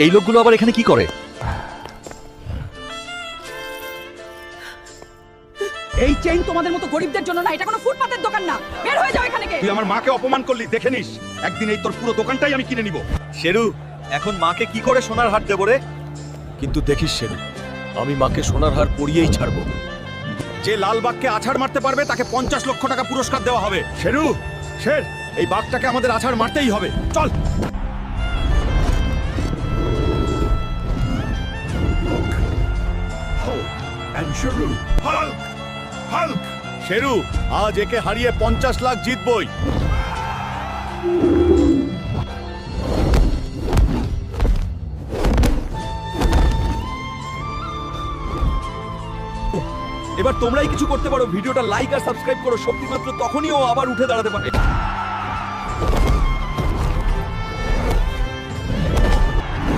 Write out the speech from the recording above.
এই লোকগুলো আবার এখানে কি করে? এই চেইন তোমাদের মতো গরিবদের জন্য না, এটা কোনো ফুটপাতের দোকান না। বের হয়ে যাও এখান থেকে। তুই আমার মাকে অপমান করলি, দেখে নিস একদিন এই তোর পুরো দোকানটাই আমি কিনে নিব। শেরু, এখন মাকে কি করে সোনার হার দেবো রে? কিন্তু দেখিস শেরু, আমি মাকে সোনার হার পরিয়েই ছাড়বো। যে লাল বাঘকে আছাড় মারতে পারবে তাকে 50 লক্ষ টাকা পুরস্কার দেওয়া হবে। শেরু, শের, এই বাঘটাকে আমাদের আছাড় মারতেই হবে। চল। শেরু, আজ একে হারিয়ে 50 লাখ জিতবই। এবার তোমরাই কিছু করতে পারো, ভিডিওটা লাইক আর সাবস্ক্রাইব করো। শক্তি মাত্র তখনই ও আবার উঠে দাঁড়াতে পারে।